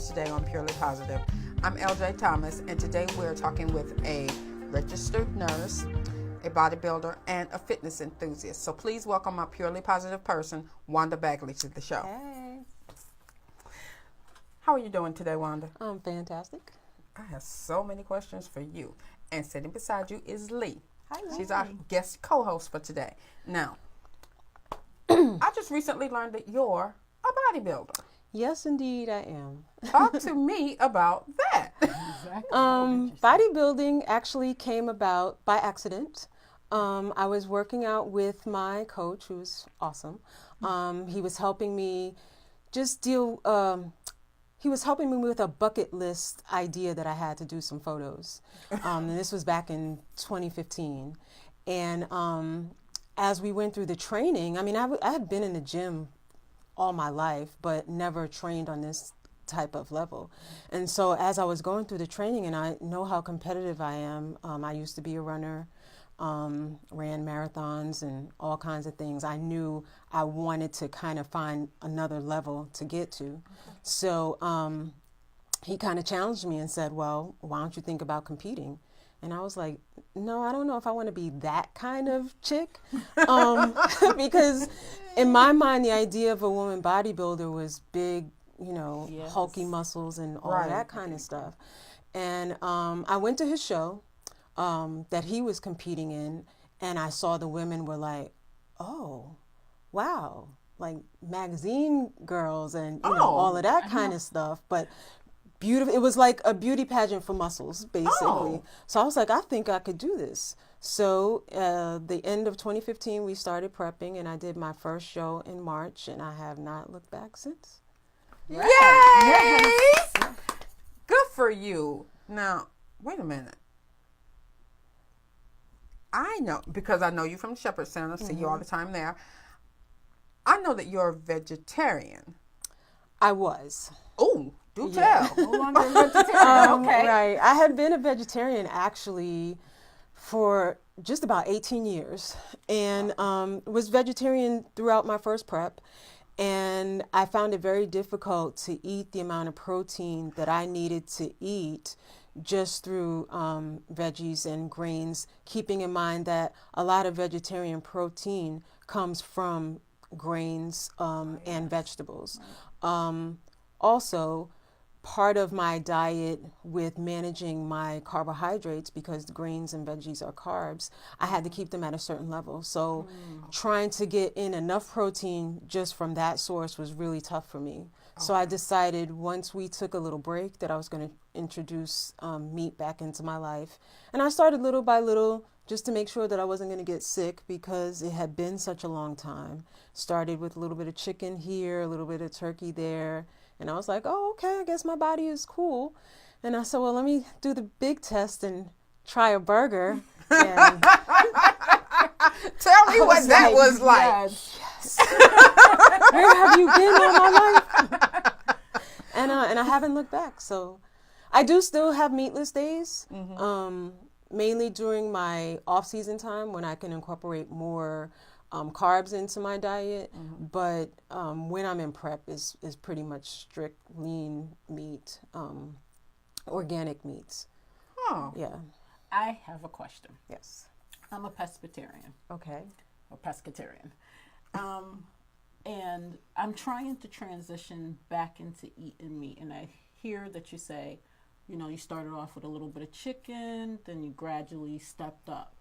us today on Purely Positive. I'm LJ Thomas, and today we're talking with a registered nurse, a bodybuilder, and a fitness enthusiast. So please welcome my purely positive person, Wanda Bagley, to the show. Hey. How are you doing today, Wanda? I'm fantastic. I have so many questions for you. And sitting beside you is Lee. Hi, Lee. She's our guest co-host for today. Now, I just recently learned that you're a bodybuilder. Yes, indeed, I am. Talk to me about that. Exactly. Bodybuilding actually came about by accident. I was working out with my coach, who was awesome. He was helping me he was helping me with a bucket list idea that I had to do some photos. And this was back in 2015. And as we went through the training, I mean, I had been in the gym all my life, but never trained on this type of level. And so as I was going through the training, and I know how competitive I am, I used to be a runner, ran marathons and all kinds of things. I knew I wanted to kind of find another level to get to. Okay. So he kind of challenged me and said, well, why don't you think about competing? And I was like, no, I don't know if I want to be that kind of chick. Because in my mind, the idea of a woman bodybuilder was big, Yes. hulky muscles and all of that kind of stuff. And I went to his show that he was competing in, and I saw the women were like, oh, wow, like magazine girls and all of that kind of stuff. But beautiful. It was like a beauty pageant for muscles, basically. Oh. So I was like, I think I could do this. So the end of 2015, we started prepping, and I did my first show in March, and I have not looked back since. Yay! Yes. Good for you. Now, wait a minute. I know, because I know you from the Shepherd Center, see you all the time there. I know that you're a vegetarian. I was. Oh, do tell. No longer a vegetarian. Okay. Right. I had been a vegetarian actually for just about 18 years, and was vegetarian throughout my first prep. And I found it very difficult to eat the amount of protein that I needed to eat just through veggies and grains, keeping in mind that a lot of vegetarian protein comes from grains and vegetables. Also, part of my diet with managing my carbohydrates, because the grains and veggies are carbs, I had to keep them at a certain level. So trying to get in enough protein just from that source was really tough for me. So I decided once we took a little break that I was going to introduce meat back into my life. And I started little by little just to make sure that I wasn't going to get sick, because it had been such a long time. Started with a little bit of chicken here, a little bit of turkey there. And I was like, oh, okay, I guess my body is cool. And I said, well, let me do the big test and try a burger. And tell me what that was like. Yes. Where have you been all my life? And I haven't looked back. So I do still have meatless days, mainly during my off-season time when I can incorporate more carbs into my diet, but when I'm in prep is pretty much strict lean meat, organic meats. Oh. Yeah. I have a question. Yes. I'm a pescatarian. Okay. Or pescatarian. And I'm trying to transition back into eating meat. And I hear that you say, you started off with a little bit of chicken, then you gradually stepped up.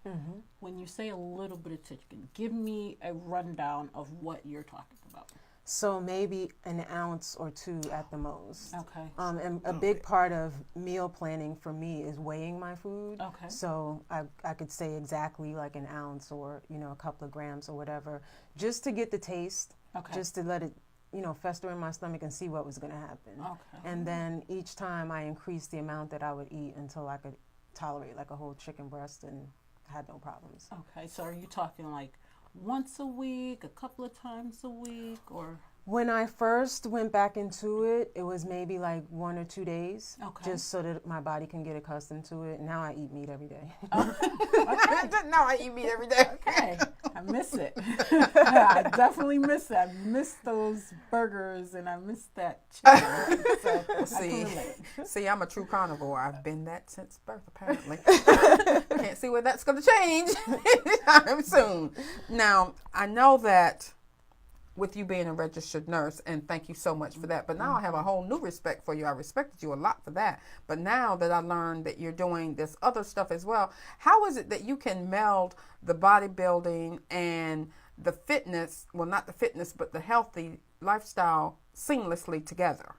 When you say a little bit of chicken, give me a rundown of what you're talking about. So maybe an ounce or two at the most. Okay. And a big part of meal planning for me is weighing my food. Okay. So I could say exactly like an ounce or, a couple of grams or whatever, just to get the taste, just to let it fester in my stomach and see what was going to happen. Okay. And then each time I increased the amount that I would eat until I could tolerate like a whole chicken breast and had no problems. Okay, so are you talking like once a week, a couple of times a week, or? When I first went back into it, it was maybe like 1 or 2 days, just so that my body can get accustomed to it. Now I eat meat every day. Now I eat meat every day. Okay, I miss it. I definitely miss it. I miss those burgers and I miss that chicken. So see, I'm a true carnivore. I've been that since birth, apparently. Can't see where that's going to change anytime soon. Now, I know that with you being a registered nurse, and thank you so much for that. But now I have a whole new respect for you. I respected you a lot for that. But now that I learned that you're doing this other stuff as well, how is it that you can meld the bodybuilding and the fitness, well, not the fitness, but the healthy lifestyle seamlessly together?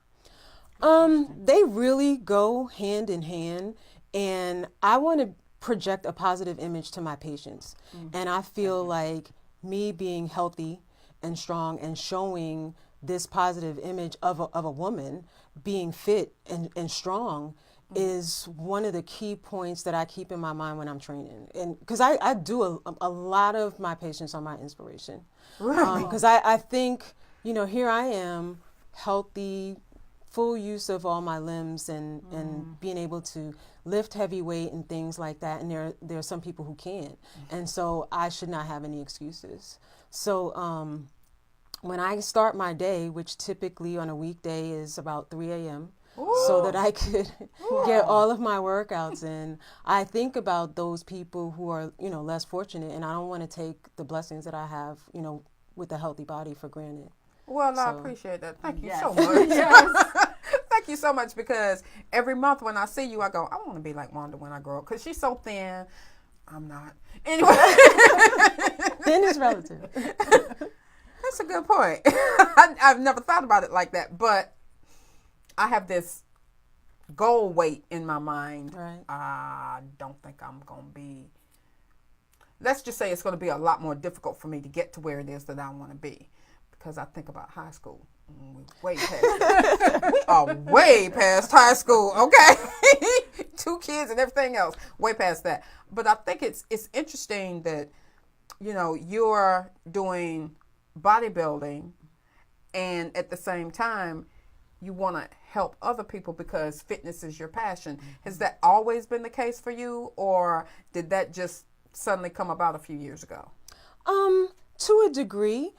They really go hand in hand, and I want to project a positive image to my patients. And I feel like me being healthy and strong and showing this positive image of a woman being fit and strong is one of the key points that I keep in my mind when I'm training. And because I do a lot of my patients are my inspiration. Because I think, you know, here I am, healthy, full use of all my limbs and being able to lift heavy weight and things like that. And there are some people who can't. And so I should not have any excuses. So when I start my day, which typically on a weekday is about 3 a.m., so that I could get all of my workouts in, I think about those people who are, you know, less fortunate, and I don't want to take the blessings that I have, you know, with a healthy body for granted. Well, I appreciate that. Thank you so much. Thank you so much, because every month when I see you, I go, I want to be like Wanda when I grow up, because she's so thin. I'm not. Anyway. Thin is relative. That's a good point. I've never thought about it like that, but I have this goal weight in my mind. Right. I don't think I'm going to be, let's just say it's going to be a lot more difficult for me to get to where it is that I want to be, because I think about high school. We're way past that. We are way past high school, okay? 2 kids and everything else, way past that. But I think it's interesting that, you know, you're doing bodybuilding and at the same time you want to help other people because fitness is your passion. Has that always been the case for you, or did that just suddenly come about a few years ago? To a degree.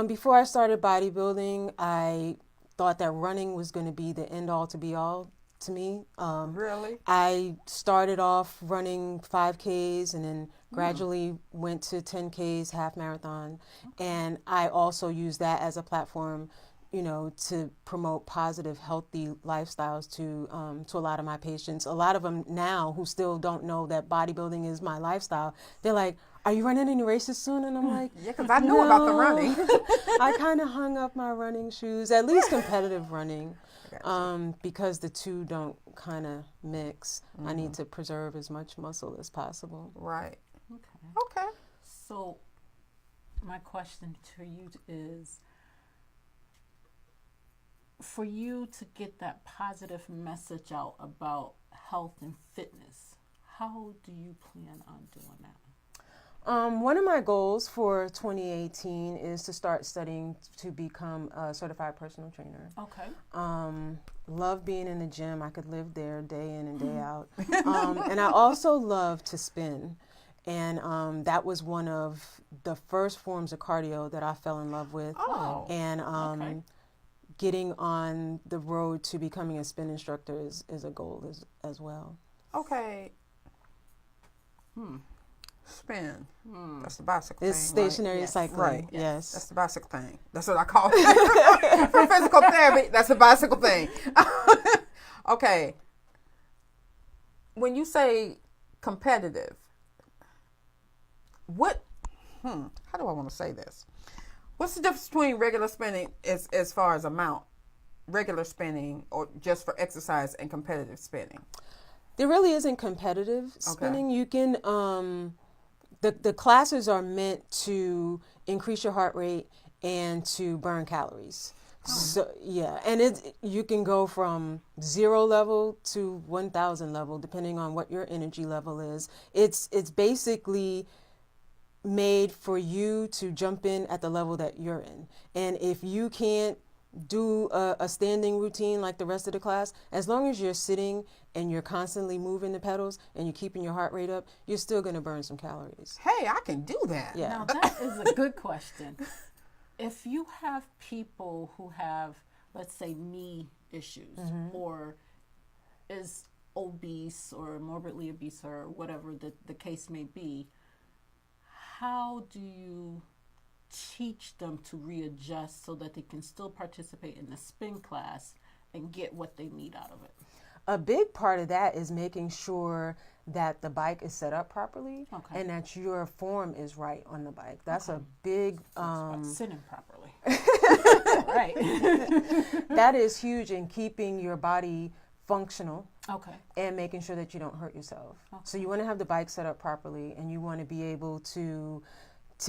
Before I started bodybuilding, I thought that running was going to be the end all to be all to me. Really? I started off running 5Ks and then gradually went to 10Ks, half marathon. And I also used that as a platform, you know, to promote positive, healthy lifestyles to a lot of my patients. A lot of them now who still don't know that bodybuilding is my lifestyle, they're like, are you running any races soon? And I'm like, yeah, because I knew about the running. I kind of hung up my running shoes, at least competitive running, because the two don't kind of mix. I need to preserve as much muscle as possible. Right. Okay. So my question to you is, for you to get that positive message out about health and fitness, how do you plan on doing that? One of my goals for 2018 is to start studying to become a certified personal trainer. Okay. Love being in the gym. I could live there day in and day out. And I also love to spin. And that was one of the first forms of cardio that I fell in love with. Oh. And getting on the road to becoming a spin instructor is a goal as well. Okay. Spin. That's the bicycle It's thing. stationary cycling. Right. Yes. That's the bicycle thing. That's what I call it. For physical therapy, that's the bicycle thing. Okay. When you say competitive, how do I want to say this? What's the difference between regular spinning as far as amount, regular spinning or just for exercise, and competitive spinning? There really isn't competitive spinning. Okay. You can, the classes are meant to increase your heart rate and to burn calories. So and you can go from 0 level to 1,000 level depending on what your energy level is. It's basically made for you to jump in at the level that you're in. And if you can't do a standing routine like the rest of the class, as long as you're sitting and you're constantly moving the pedals and you're keeping your heart rate up, you're still going to burn some calories. Hey, I can do that. Yeah. Now that is a good question. If you have people who have, let's say, knee issues or is obese or morbidly obese or whatever the case may be, how do you teach them to readjust so that they can still participate in the spin class and get what they need out of it? A big part of that is making sure that the bike is set up properly and that your form is right on the bike. That's a big... sitting properly. Right. That is huge in keeping your body functional and making sure that you don't hurt yourself. So you want to have the bike set up properly, and you want to be able to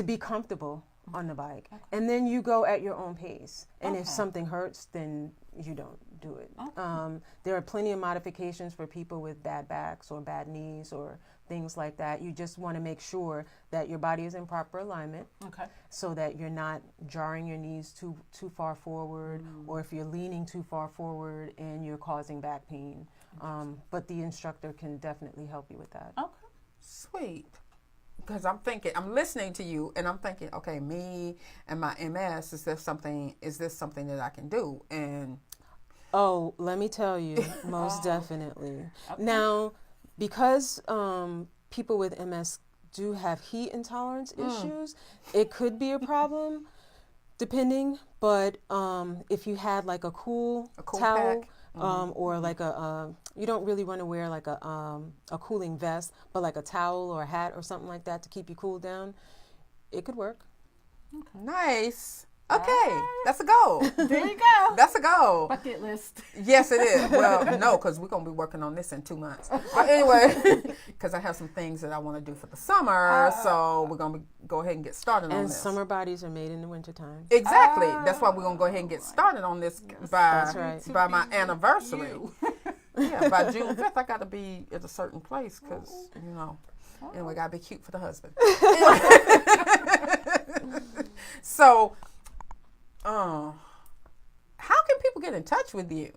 be comfortable on the bike. And then you go at your own pace. And if something hurts, then you don't do it. There are plenty of modifications for people with bad backs or bad knees or things like that. You just want to make sure that your body is in proper alignment so that you're not jarring your knees too far forward, or if you're leaning too far forward and you're causing back pain. But the instructor can definitely help you with that. Okay. Sweet. Because I'm listening to you, and I'm thinking, okay, me and my MS, is this something that I can do? And oh, let me tell you, most definitely. Now, because people with MS do have heat intolerance issues, it could be a problem, depending. But if you had like a cool towel, or like you don't really want to wear like a cooling vest, but like a towel or a hat or something like that to keep you cooled down, it could work. Nice. Okay, that's a goal. There you go. That's a goal. Bucket list. Yes, it is. Well, no, because we're going to be working on this in 2 months. But anyway, because I have some things that I want to do for the summer, so we're going to go ahead and get started on this. And summer bodies are made in the wintertime. Exactly. That's why we're going to go ahead and get started on this by my anniversary. Yeah, by June 5th, I got to be at a certain place because, anyway, got to be cute for the husband. So, how can people get in touch with you?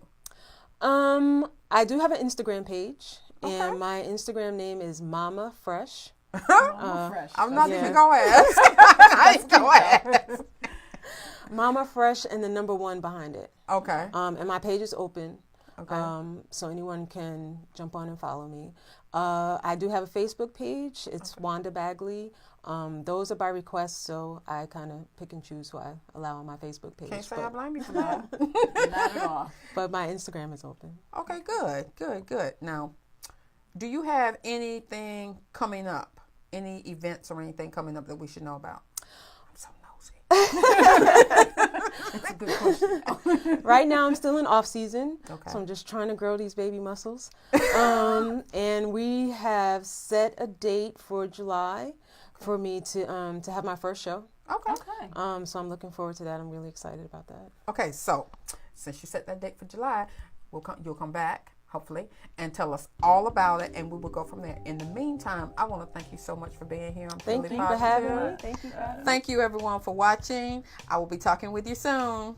I do have an Instagram page, and my Instagram name is Mama Fresh. Mama Fresh. I'm not even going to ask. I ain't going to ask. Mama Fresh and the number 1 behind it. Okay. And my page is open. Okay. So anyone can jump on and follow me. I do have a Facebook page. It's Wanda Bagley. Those are by request, so I kind of pick and choose who I allow on my Facebook page. Can't say I blame you for that. Not at all. But my Instagram is open. Okay, good. Now, do you have anything coming up? Any events or anything coming up that we should know about? I'm so nosy. That's a good question. Right now, I'm still in off season, Okay. so I'm just trying to grow these baby muscles. And we have set a date for July for me to have my first show. Okay. So I'm looking forward to that. I'm really excited about that. Okay, so since you set that date for July, you'll come back, hopefully, and tell us all about it, and we will go from there. In the meantime, I want to thank you so much for being here. I'm Thank really you for positive. having me. Thank you for having me. Thank you, everyone, for watching. I will be talking with you soon.